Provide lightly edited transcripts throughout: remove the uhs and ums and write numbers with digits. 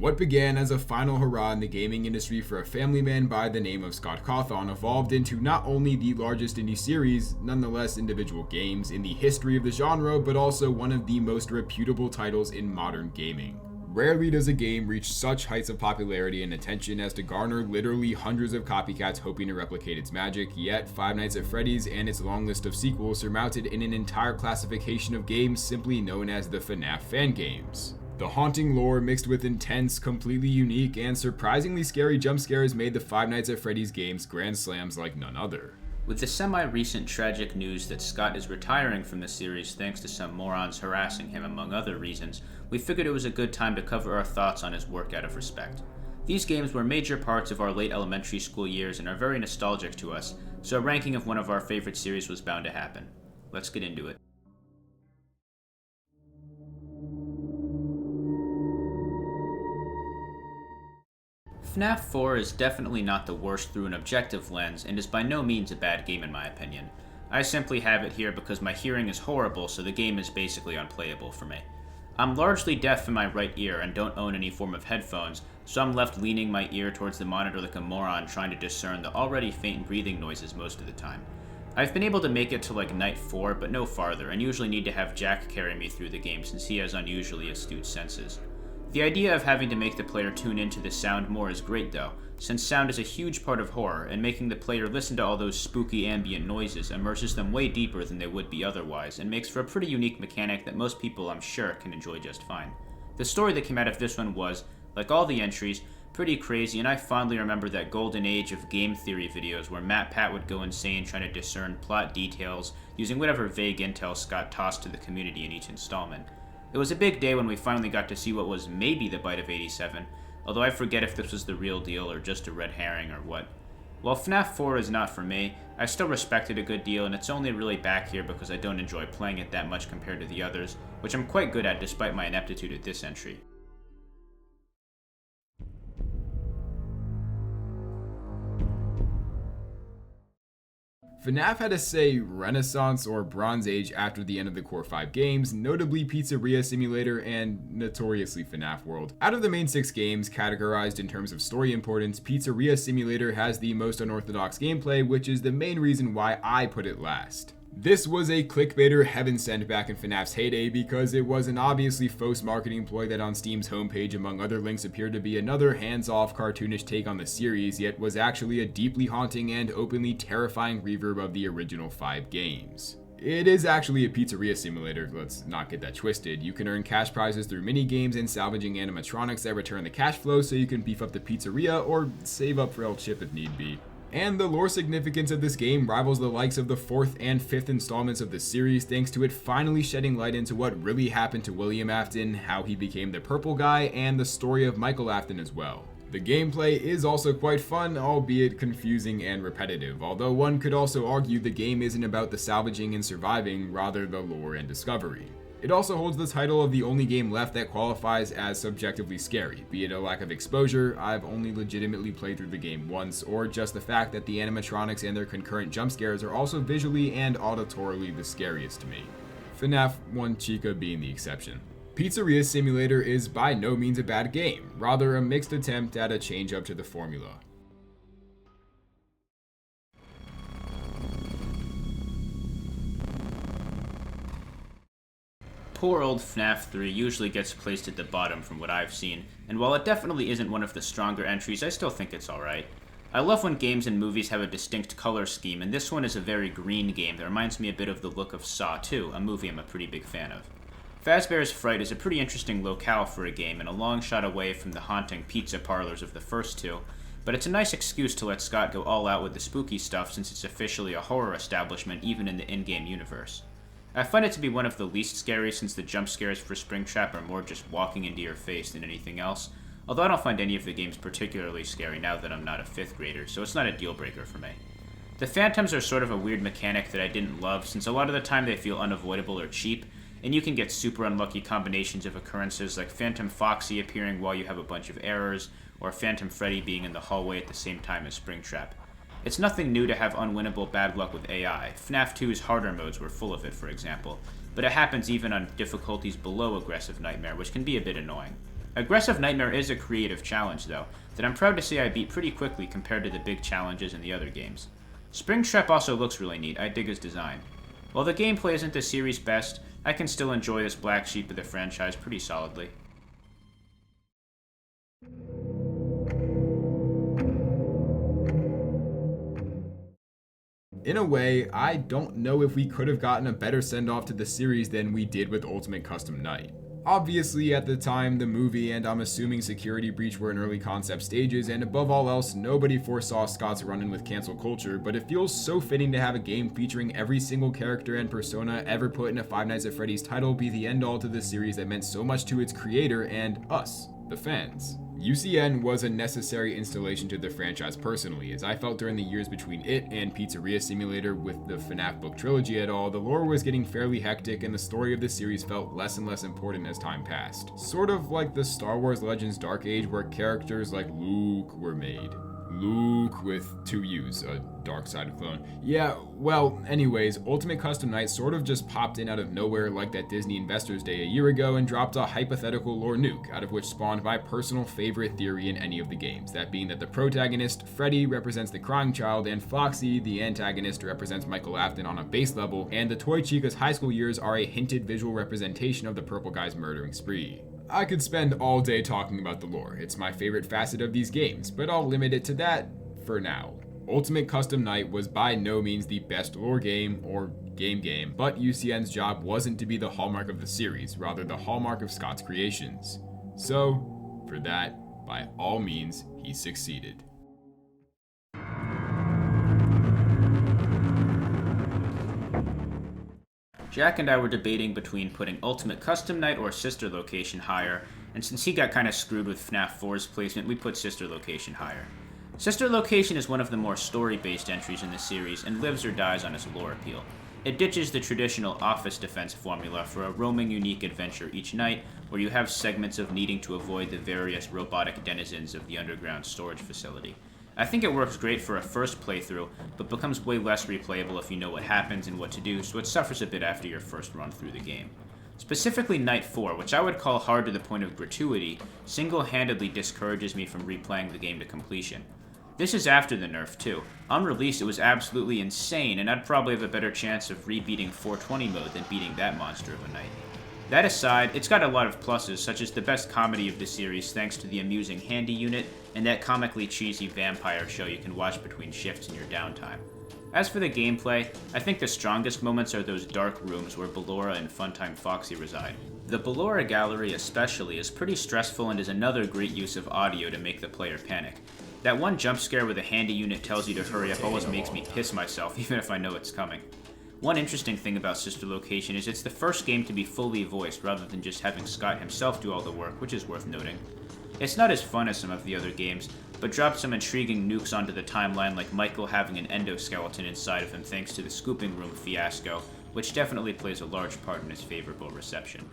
What began as a final hurrah in the gaming industry for a family man by the name of Scott Cawthon evolved into not only the largest indie series, nonetheless individual games in the history of the genre, but also one of the most reputable titles in modern gaming. Rarely does a game reach such heights of popularity and attention as to garner literally hundreds of copycats hoping to replicate its magic, yet Five Nights at Freddy's and its long list of sequels surmounted in an entire classification of games simply known as the FNaF fan games. The haunting lore mixed with intense, completely unique, and surprisingly scary jump scares made the Five Nights at Freddy's games grand slams like none other. With the semi-recent tragic news that Scott is retiring from the series thanks to some morons harassing him among other reasons, we figured it was a good time to cover our thoughts on his work out of respect. These games were major parts of our late elementary school years and are very nostalgic to us, so a ranking of one of our favorite series was bound to happen. Let's get into it. FNaF 4 is definitely not the worst through an objective lens, and is by no means a bad game in my opinion. I simply have it here because my hearing is horrible, so the game is basically unplayable for me. I'm largely deaf in my right ear and don't own any form of headphones, so I'm left leaning my ear towards the monitor like a moron trying to discern the already faint breathing noises most of the time. I've been able to make it to like night 4, but no farther, and usually need to have Jack carry me through the game since he has unusually astute senses. The idea of having to make the player tune into the sound more is great though, since sound is a huge part of horror, and making the player listen to all those spooky ambient noises immerses them way deeper than they would be otherwise, and makes for a pretty unique mechanic that most people, I'm sure, can enjoy just fine. The story that came out of this one was, like all the entries, pretty crazy, and I fondly remember that golden age of game theory videos where MatPat would go insane trying to discern plot details using whatever vague intel Scott tossed to the community in each installment. It was a big day when we finally got to see what was maybe the bite of 87, although I forget if this was the real deal or just a red herring or what. While FNaF 4 is not for me, I still respect it a good deal, and it's only really back here because I don't enjoy playing it that much compared to the others, which I'm quite good at despite my ineptitude at this entry. FNaF had a, say, Renaissance or Bronze Age after the end of the Core 5 games, notably Pizzeria Simulator and notoriously FNaF World. Out of the main 6 games, categorized in terms of story importance, Pizzeria Simulator has the most unorthodox gameplay, which is the main reason why I put it last. This was a clickbaiter heaven sent back in FNAF's heyday because it was an obviously faux marketing ploy that on Steam's homepage among other links appeared to be another hands-off cartoonish take on the series, yet was actually a deeply haunting and openly terrifying reverb of the original 5 games. It is actually a pizzeria simulator, let's not get that twisted. You can earn cash prizes through mini-games and salvaging animatronics that return the cash flow so you can beef up the pizzeria or save up for El Chip if need be. And the lore significance of this game rivals the likes of the 4th and 5th installments of the series thanks to it finally shedding light into what really happened to William Afton, how he became the purple guy, and the story of Michael Afton as well. The gameplay is also quite fun, albeit confusing and repetitive, although one could also argue the game isn't about the salvaging and surviving, rather the lore and discovery. It also holds the title of the only game left that qualifies as subjectively scary, be it a lack of exposure, I've only legitimately played through the game once, or just the fact that the animatronics and their concurrent jump scares are also visually and auditorily the scariest to me. FNaF 1 Chica being the exception. Pizzeria Simulator is by no means a bad game, rather a mixed attempt at a change up to the formula. Poor old FNaF 3 usually gets placed at the bottom from what I've seen, and while it definitely isn't one of the stronger entries, I still think it's alright. I love when games and movies have a distinct color scheme, and this one is a very green game that reminds me a bit of the look of Saw 2, a movie I'm a pretty big fan of. Fazbear's Fright is a pretty interesting locale for a game and a long shot away from the haunting pizza parlors of the first two, but it's a nice excuse to let Scott go all out with the spooky stuff since it's officially a horror establishment even in the in-game universe. I find it to be one of the least scary since the jump scares for Springtrap are more just walking into your face than anything else, although I don't find any of the games particularly scary now that I'm not a 5th grader, so it's not a deal breaker for me. The Phantoms are sort of a weird mechanic that I didn't love since a lot of the time they feel unavoidable or cheap, and you can get super unlucky combinations of occurrences like Phantom Foxy appearing while you have a bunch of errors, or Phantom Freddy being in the hallway at the same time as Springtrap. It's nothing new to have unwinnable bad luck with AI. FNAF 2's harder modes were full of it, for example, but it happens even on difficulties below Aggressive Nightmare, which can be a bit annoying. Aggressive Nightmare is a creative challenge, though, that I'm proud to say I beat pretty quickly compared to the big challenges in the other games. Springtrap also looks really neat, I dig his design. While the gameplay isn't the series' best, I can still enjoy this black sheep of the franchise pretty solidly. In a way, I don't know if we could have gotten a better send-off to the series than we did with Ultimate Custom Night. Obviously, at the time, the movie and I'm assuming Security Breach were in early concept stages, and above all else, nobody foresaw Scott's run-in with cancel culture, but it feels so fitting to have a game featuring every single character and persona ever put in a Five Nights at Freddy's title be the end-all to the series that meant so much to its creator and us, the fans. UCN was a necessary installation to the franchise personally, as I felt during the years between it and Pizzeria Simulator with the FNaF book trilogy et al, the lore was getting fairly hectic and the story of the series felt less and less important as time passed. Sort of like the Star Wars Legends Dark Age where characters like Luke were made. Luke with two U's, a dark side clone. Yeah, well, anyways, Ultimate Custom Night sort of just popped in out of nowhere like that Disney Investors Day a year ago and dropped a hypothetical lore nuke, out of which spawned my personal favorite theory in any of the games, that being that the protagonist, Freddy, represents the crying child, and Foxy, the antagonist, represents Michael Afton on a base level, and the Toy Chica's high school years are a hinted visual representation of the purple guy's murdering spree. I could spend all day talking about the lore, it's my favorite facet of these games, but I'll limit it to that for now. Ultimate Custom Night was by no means the best lore game, or game, but UCN's job wasn't to be the hallmark of the series, rather the hallmark of Scott's creations. So, for that, by all means, he succeeded. Jack and I were debating between putting Ultimate Custom Night or Sister Location higher, and since he got kinda screwed with FNAF 4's placement, we put Sister Location higher. Sister Location is one of the more story-based entries in the series and lives or dies on its lore appeal. It ditches the traditional office defense formula for a roaming unique adventure each night, where you have segments of needing to avoid the various robotic denizens of the underground storage facility. I think it works great for a first playthrough, but becomes way less replayable if you know what happens and what to do, so it suffers a bit after your first run through the game. Specifically Night 4, which I would call hard to the point of gratuity, single-handedly discourages me from replaying the game to completion. This is after the nerf too. On release it was absolutely insane, and I'd probably have a better chance of re-beating 420 mode than beating that monster of a night. That aside, it's got a lot of pluses, such as the best comedy of the series thanks to the amusing Handy unit, and that comically cheesy vampire show you can watch between shifts in your downtime. As for the gameplay, I think the strongest moments are those dark rooms where Ballora and Funtime Foxy reside. The Ballora gallery especially is pretty stressful and is another great use of audio to make the player panic. That one jump scare where the Handy unit tells you to hurry up always makes me piss myself, even if I know it's coming. One interesting thing about Sister Location is it's the first game to be fully voiced rather than just having Scott himself do all the work, which is worth noting. It's not as fun as some of the other games, but dropped some intriguing nukes onto the timeline like Michael having an endoskeleton inside of him thanks to the scooping room fiasco, which definitely plays a large part in his favorable reception.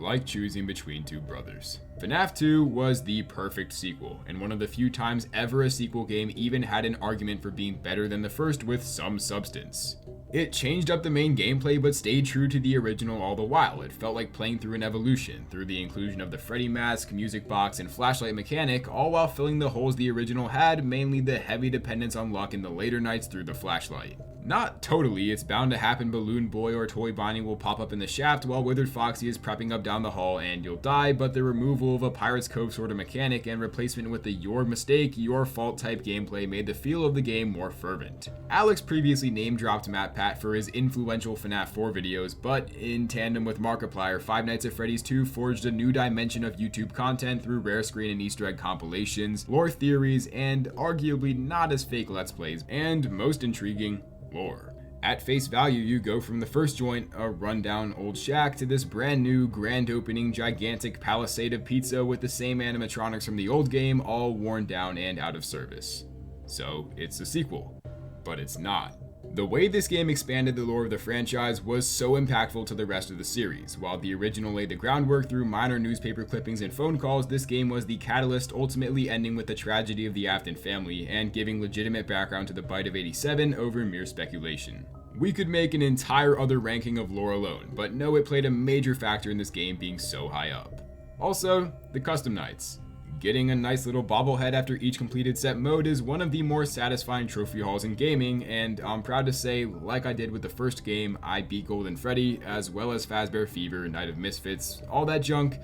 Like choosing between two brothers. FNAF 2 was the perfect sequel, and one of the few times ever a sequel game even had an argument for being better than the first with some substance. It changed up the main gameplay but stayed true to the original all the while. It felt like playing through an evolution, through the inclusion of the Freddy mask, music box, and flashlight mechanic, all while filling the holes the original had, mainly the heavy dependence on luck in the later nights through the flashlight. Not totally, it's bound to happen Balloon Boy or Toy Bonnie will pop up in the shaft while Withered Foxy is prepping up down the hall and you'll die, but the removal of a Pirate's Cove sort of mechanic and replacement with the your mistake, your fault type gameplay made the feel of the game more fervent. Alex previously name-dropped Matt Pat for his influential FNAF 4 videos, but in tandem with Markiplier, Five Nights at Freddy's 2 forged a new dimension of YouTube content through rare screen and Easter egg compilations, lore theories, and arguably not as fake Let's Plays, and most intriguing, lore. At face value, you go from the first joint, a rundown old shack, to this brand new, grand opening, gigantic palisade of pizza with the same animatronics from the old game, all worn down and out of service. So, it's a sequel. But it's not. The way this game expanded the lore of the franchise was so impactful to the rest of the series. While the original laid the groundwork through minor newspaper clippings and phone calls, this game was the catalyst, ultimately ending with the tragedy of the Afton family and giving legitimate background to the Bite of 87 over mere speculation. We could make an entire other ranking of lore alone, but no, it played a major factor in this game being so high up. Also, the custom nights. Getting a nice little bobblehead after each completed set mode is one of the more satisfying trophy hauls in gaming, and I'm proud to say, like I did with the first game, I beat Golden Freddy, as well as Fazbear Fever, Night of Misfits, all that junk,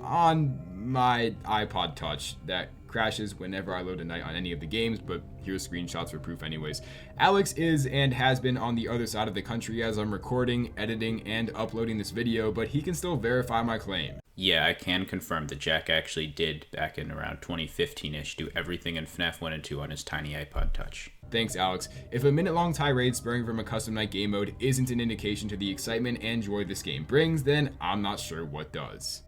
on my iPod Touch that crashes whenever I load a night on any of the games, but here's screenshots for proof anyways. Alex is and has been on the other side of the country as I'm recording, editing, and uploading this video, but he can still verify my claim. Yeah, I can confirm that Jack actually did, back in around 2015-ish, do everything in FNaF 1 and 2 on his tiny iPod Touch. Thanks, Alex. If a minute-long tirade spurring from a custom night game mode isn't an indication to the excitement and joy this game brings, then I'm not sure what does.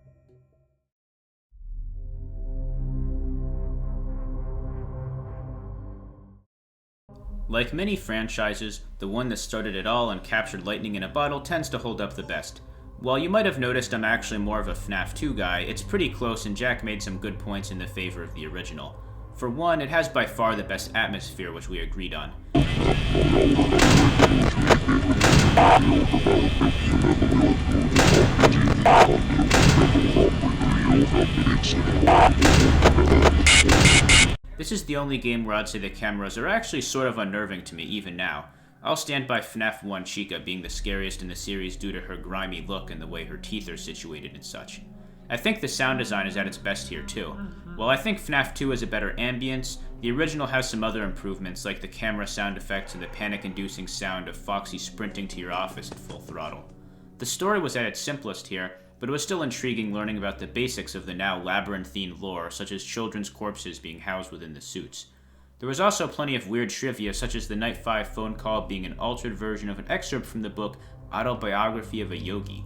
Like many franchises, the one that started it all and captured lightning in a bottle tends to hold up the best. While you might have noticed I'm actually more of a FNaF 2 guy, it's pretty close and Jack made some good points in the favor of the original. For one, it has by far the best atmosphere, which we agreed on. This is the only game where I'd say the cameras are actually sort of unnerving to me even now. I'll stand by FNaF 1 Chica being the scariest in the series due to her grimy look and the way her teeth are situated and such. I think the sound design is at its best here too. While I think FNaF 2 has a better ambience, the original has some other improvements like the camera sound effects and the panic-inducing sound of Foxy sprinting to your office at full throttle. The story was at its simplest here, but it was still intriguing learning about the basics of the now labyrinthine lore, such as children's corpses being housed within the suits. There was also plenty of weird trivia, such as the Night 5 phone call being an altered version of an excerpt from the book Autobiography of a Yogi.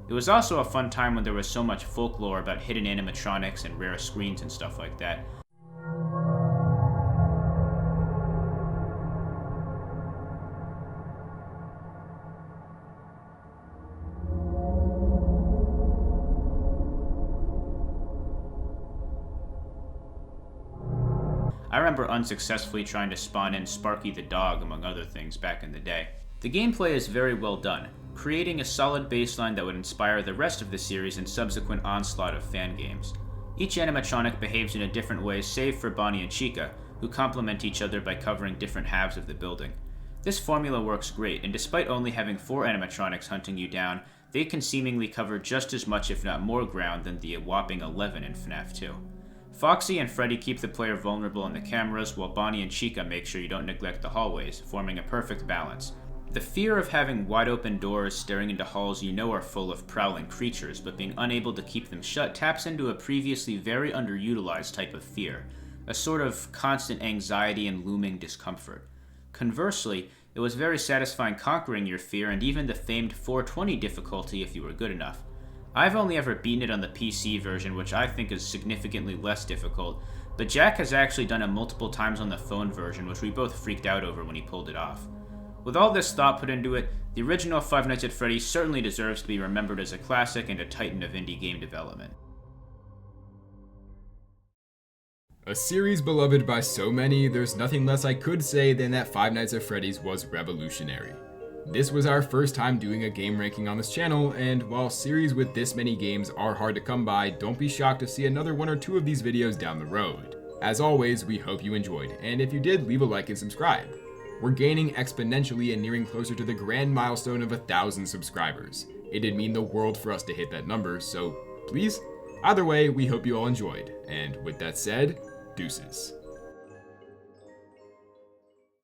It was also a fun time when there was so much folklore about hidden animatronics and rare screens and stuff like that. I remember unsuccessfully trying to spawn in Sparky the dog, among other things, back in the day. The gameplay is very well done, creating a solid baseline that would inspire the rest of the series and subsequent onslaught of fan games. Each animatronic behaves in a different way save for Bonnie and Chica, who complement each other by covering different halves of the building. This formula works great, and despite only having 4 animatronics hunting you down, they can seemingly cover just as much if not more ground than the whopping 11 in FNaF 2. Foxy and Freddy keep the player vulnerable in the cameras, while Bonnie and Chica make sure you don't neglect the hallways, forming a perfect balance. The fear of having wide open doors staring into halls you know are full of prowling creatures, but being unable to keep them shut taps into a previously very underutilized type of fear, a sort of constant anxiety and looming discomfort. Conversely, it was very satisfying conquering your fear and even the famed 420 difficulty if you were good enough. I've only ever beaten it on the PC version, which I think is significantly less difficult, but Jack has actually done it multiple times on the phone version, which we both freaked out over when he pulled it off. With all this thought put into it, the original Five Nights at Freddy's certainly deserves to be remembered as a classic and a titan of indie game development. A series beloved by so many, there's nothing less I could say than that Five Nights at Freddy's was revolutionary. This was our first time doing a game ranking on this channel, and while series with this many games are hard to come by, don't be shocked to see another 1 or 2 of these videos down the road. As always, we hope you enjoyed, and if you did, leave a like and subscribe. We're gaining exponentially and nearing closer to the grand milestone of 1,000 subscribers. It'd mean the world for us to hit that number, so please, either way, we hope you all enjoyed, and with that said, deuces.